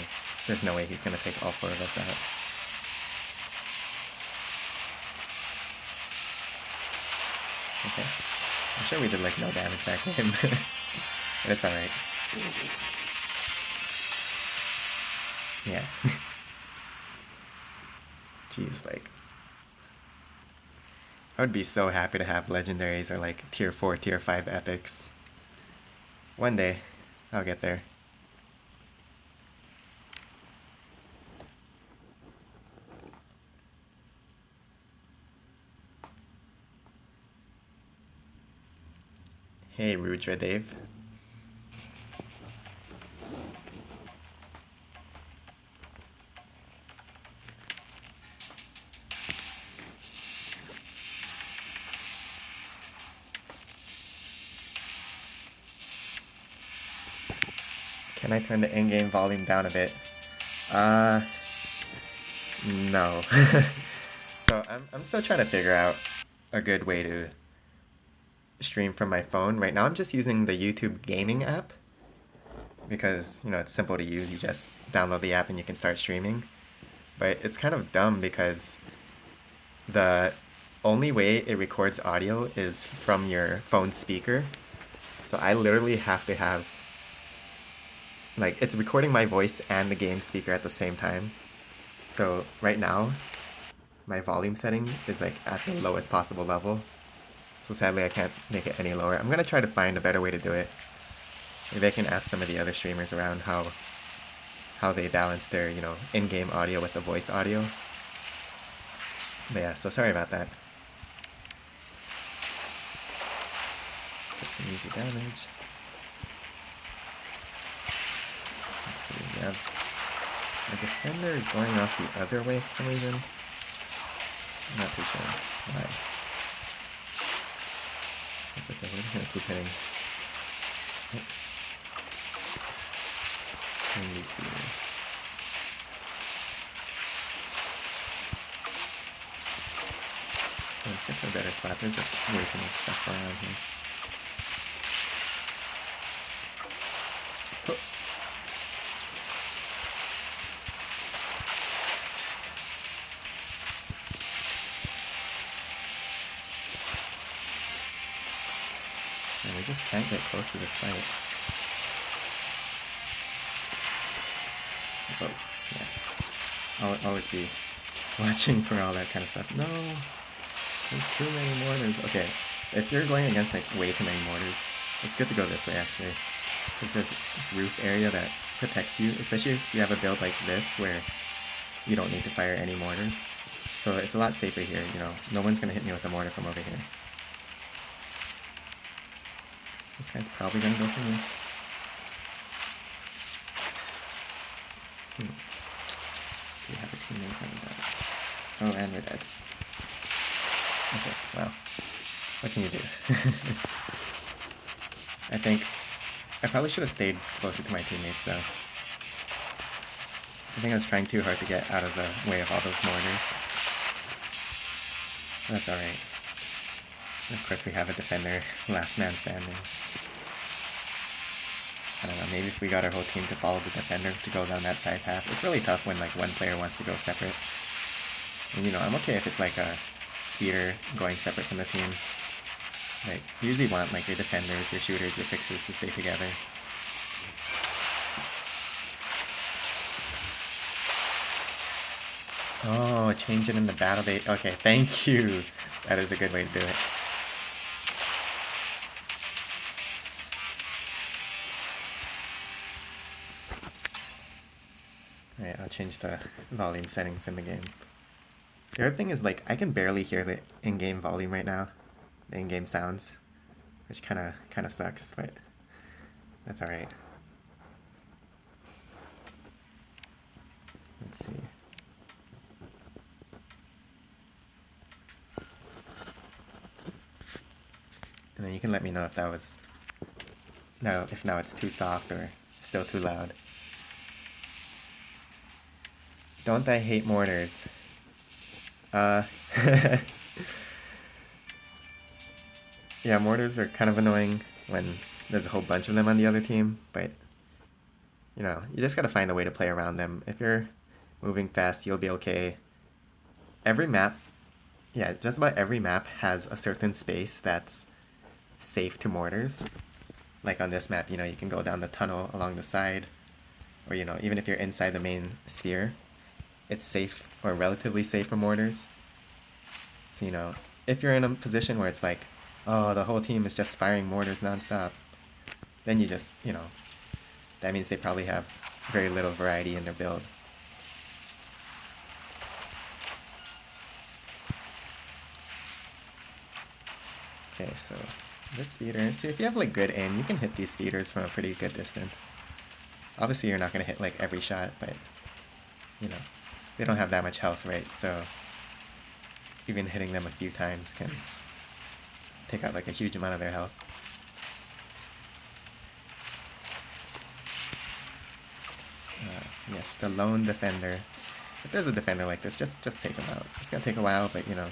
there's no way he's going to take all four of us out. Okay. I'm sure we did like no damage that game. But it's alright. Yeah. Jeez, like... I would be so happy to have legendaries or like tier 4, tier 5 epics. One day, I'll get there. Hey, Rudra Dave. Can I turn the in-game volume down a bit? No. So I'm still trying to figure out a good way to stream from my phone. Right now I'm just using the YouTube gaming app because, you know, it's simple to use. You just download the app and you can start streaming. But it's kind of dumb because the only way it records audio is from your phone speaker. So I literally have to have, like, it's recording my voice and the game speaker at the same time. So right now, my volume setting is like at the lowest possible level. So sadly I can't make it any lower. I'm gonna try to find a better way to do it. Maybe I can ask some of the other streamers around how they balance their, you know, in-game audio with the voice audio. But yeah, so sorry about that. Get some easy damage. Let's see, we have... My defender is going off the other way for some reason. I'm not too sure why. It's okay, we're just gonna keep hitting. Hitting these speeders. Let's get to a better spot. There's just way too much stuff around here. Oh. And we just can't get close to this fight. Oh, yeah. I'll always be watching for all that kind of stuff. No! There's too many mortars. Okay, if you're going against like way too many mortars, it's good to go this way actually. Because there's this roof area that protects you, especially if you have a build like this where you don't need to fire any mortars. So it's a lot safer here, you know. No one's gonna hit me with a mortar from over here. This guy's probably gonna go for me. Do you have a teammate? Oh, and we're dead. Okay, well, what can you do? I think I probably should have stayed closer to my teammates though. I think I was trying too hard to get out of the way of all those mortars. That's alright. Of course we have a defender, last man standing. I don't know, maybe if we got our whole team to follow the defender to go down that side path. It's really tough when like one player wants to go separate. And you know, I'm okay if it's like a speeder going separate from the team. Like, you usually want like your defenders, your shooters, your fixers to stay together. Oh, change it in the battle date. Okay, thank you. That is a good way to do it. Alright, I'll change the volume settings in the game. The other thing is, like, I can barely hear the in-game volume right now. The in-game sounds. Which kinda sucks, but that's alright. Let's see. And then you can let me know if that was... No, if now it's too soft or still too loud. Don't I hate mortars? Yeah, mortars are kind of annoying when there's a whole bunch of them on the other team, but you know, you just gotta find a way to play around them. If you're moving fast, you'll be okay. Every map, yeah, just about every map has a certain space that's safe to mortars. Like on this map, you know, you can go down the tunnel along the side, or you know, even if you're inside the main sphere, it's safe or relatively safe for mortars. So, you know, if you're in a position where it's like, oh, the whole team is just firing mortars nonstop, then you just, you know, that means they probably have very little variety in their build. Okay, so this speeder, so if you have like good aim, you can hit these speeders from a pretty good distance. Obviously you're not going to hit like every shot, but you know, they don't have that much health, right? So even hitting them a few times can take out like a huge amount of their health. Yes, the lone defender. If there's a defender like this, just take him out. It's gonna take a while, but you know,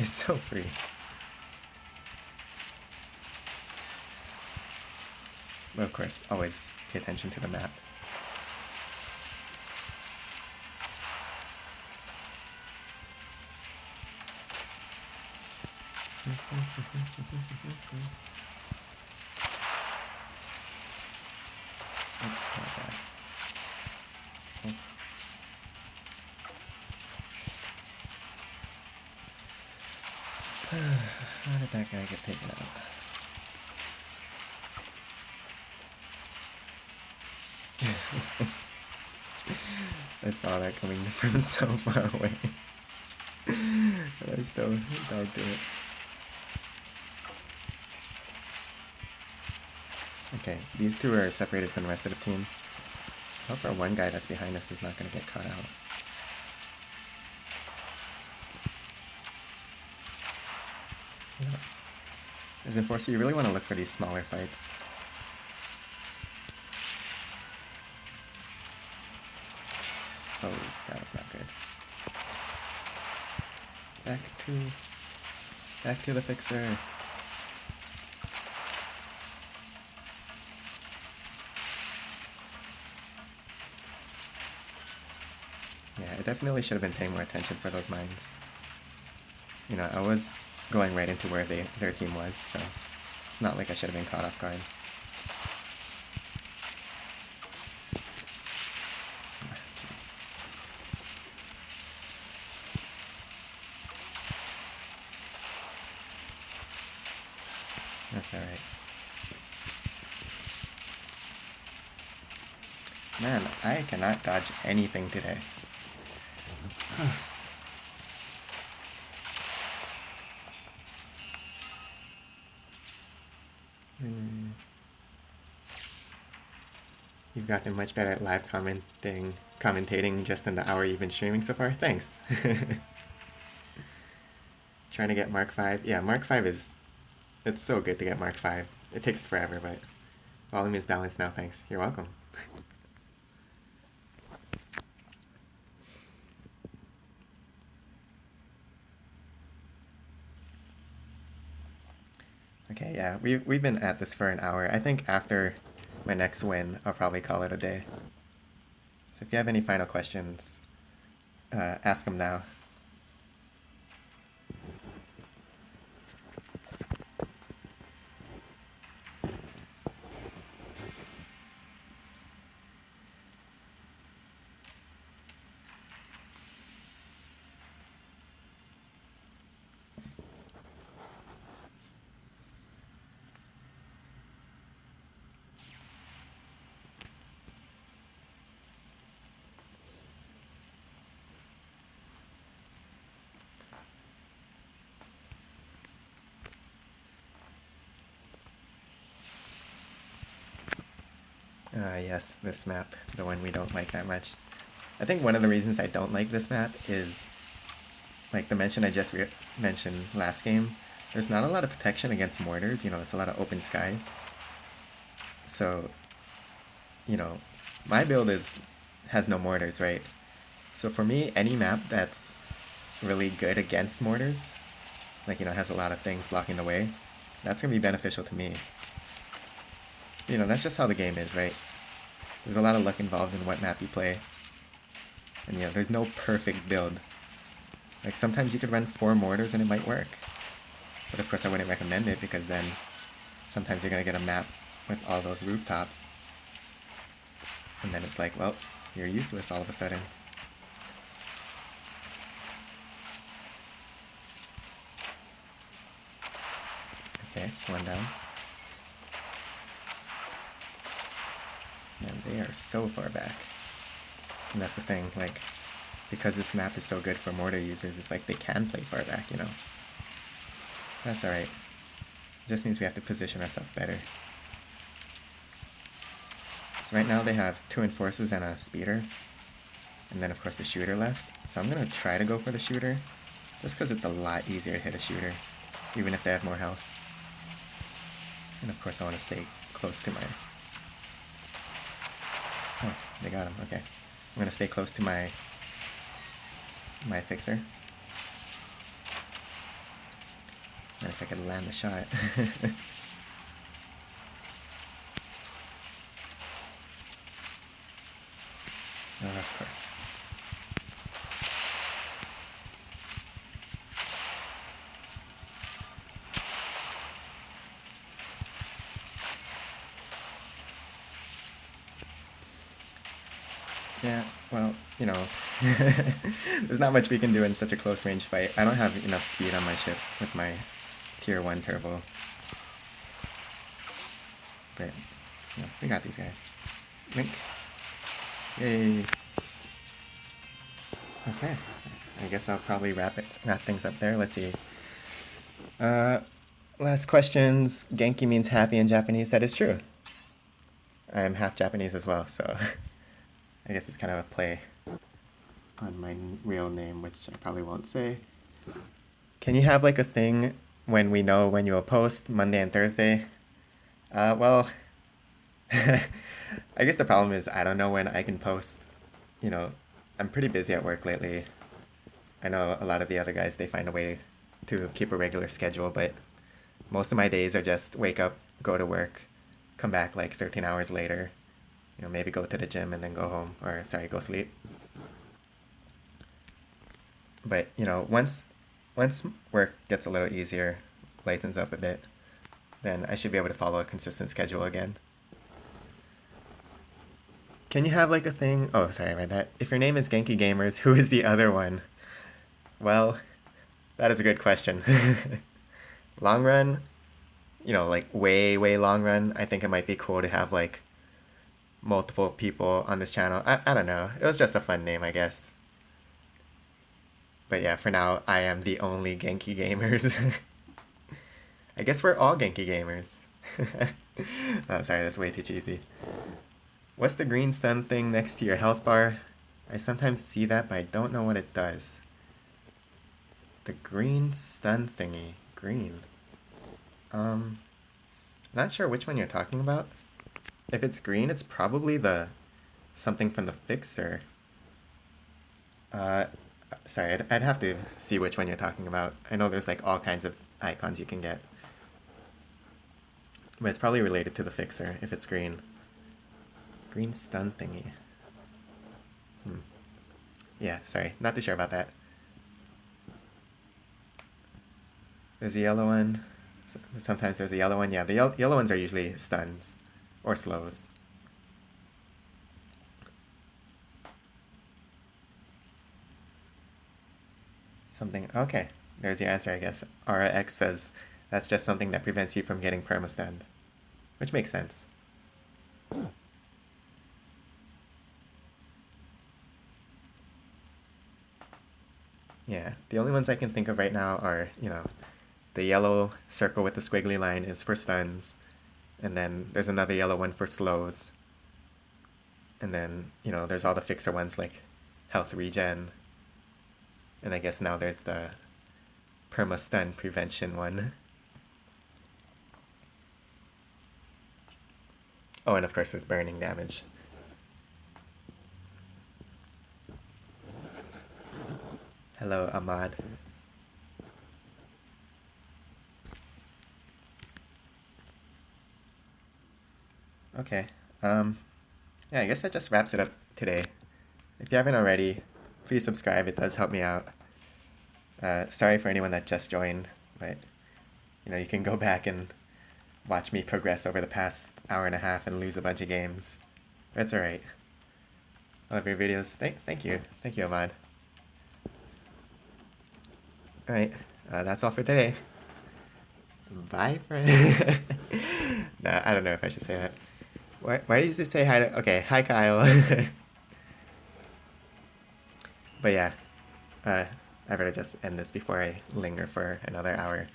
it's so free. But of course, always pay attention to the map. Oops, that was bad. Oh. How did that guy get taken out? I saw that coming from so far away. But I still died to it. Okay, these two are separated from the rest of the team. I hope our one guy that's behind us is not going to get caught out. You know, as Enforcer, you really want to look for these smaller fights. Oh, that was not good. Back to the fixer. Yeah, I definitely should have been paying more attention for those mines. You know, I was going right into where their team was, so it's not like I should have been caught off guard. That's alright. Man, I cannot dodge anything today. You've gotten much better at live commentating just in the hour you've been streaming so far. Thanks. Trying to get Mark 5. Yeah, Mark 5 is... It's so good to get Mark 5. It takes forever, but volume is balanced now, thanks. You're welcome. Okay, yeah, we've been at this for an hour. I think after my next win, I'll probably call it a day. So if you have any final questions, ask them now. Yes, this map, the one we don't like that much. I think one of the reasons I don't like this map is, like the mention I just mentioned last game, there's not a lot of protection against mortars, it's a lot of open skies. So, you know, my build has no mortars, right? So for me, any map that's really good against mortars, like, has a lot of things blocking the way, that's going to be beneficial to me. That's just how the game is, right? There's a lot of luck involved in what map you play. And there's no perfect build. Like sometimes you could run 4 mortars and it might work. But of course I wouldn't recommend it because then sometimes you're going to get a map with all those rooftops. And then it's like, well, you're useless all of a sudden. Okay, 1 down. Man, they are so far back. And that's the thing, like, because this map is so good for mortar users, it's like they can play far back, That's alright. Just means we have to position ourselves better. So right now they have 2 enforcers and a speeder. And then of course the shooter left. So I'm gonna try to go for the shooter. Just because it's a lot easier to hit a shooter. Even if they have more health. And of course I want to stay close to my... Oh, they got him, okay. I'm gonna stay close to my fixer. And if I could land the shot. Oh, of course. Yeah, well, there's not much we can do in such a close range fight. I don't have enough speed on my ship with my tier 1 turbo. But, we got these guys. Link. Yay. Okay. I guess I'll probably wrap things up there. Let's see. Last questions. Genki means happy in Japanese. That is true. I'm half Japanese as well, so I guess it's kind of a play on my real name, which I probably won't say. Can you have like a thing when we know when you will post, Monday and Thursday? Well, I guess the problem is I don't know when I can post. I'm pretty busy at work lately. I know a lot of the other guys, they find a way to keep a regular schedule, but most of my days are just wake up, go to work, come back like 13 hours later, maybe go to the gym and then go home, or sorry, go sleep. But, once work gets a little easier, lightens up a bit, then I should be able to follow a consistent schedule again. Can you have like a thing? Oh, sorry, I read that. If your name is Genki Gamers, who is the other one? Well, that is a good question. Long run, like way, way long run, I think it might be cool to have like multiple people on this channel. I don't know. It was just a fun name, I guess. But yeah, for now, I am the only Genki Gamers. I guess we're all Genki Gamers. Oh, sorry, that's way too cheesy. What's the green stun thing next to your health bar? I sometimes see that, but I don't know what it does. The green stun thingy. Green. Not sure which one you're talking about. If it's green, it's probably the something from the fixer. Sorry, I'd have to see which one you're talking about. I know there's like all kinds of icons you can get. But it's probably related to the fixer if it's green. Green stun thingy. Yeah, sorry, not too sure about that. There's a yellow one. Sometimes there's a yellow one. Yeah, the yellow ones are usually stuns or slows. Something. Okay, there's your answer, I guess. RX says that's just something that prevents you from getting perma-stunned, which makes sense. Yeah, the only ones I can think of right now are, the yellow circle with the squiggly line is for stuns, and then there's another yellow one for slows, and then, there's all the fixer ones like health regen. And I guess now there's the perma-stun prevention one. Oh, and of course there's burning damage. Hello, Ahmad. Okay. Yeah, I guess that just wraps it up today. If you haven't already, please subscribe. It does help me out. Sorry for anyone that just joined, but you can go back and watch me progress over the past hour and a half and lose a bunch of games. That's alright. I love your videos. Thank you. Thank you, Ahmad. Alright, that's all for today. Bye, friend. Nah, I don't know if I should say that. Why did you say hi to... Okay, hi, Kyle. But yeah, I better just end this before I linger for another hour.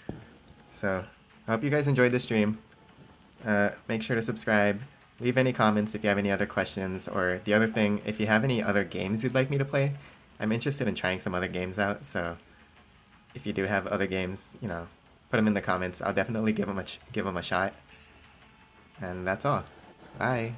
So, I hope you guys enjoyed the stream. Make sure to subscribe. Leave any comments if you have any other questions. Or the other thing, if you have any other games you'd like me to play, I'm interested in trying some other games out. So, if you do have other games, put them in the comments. I'll definitely give them a shot. And that's all. Bye.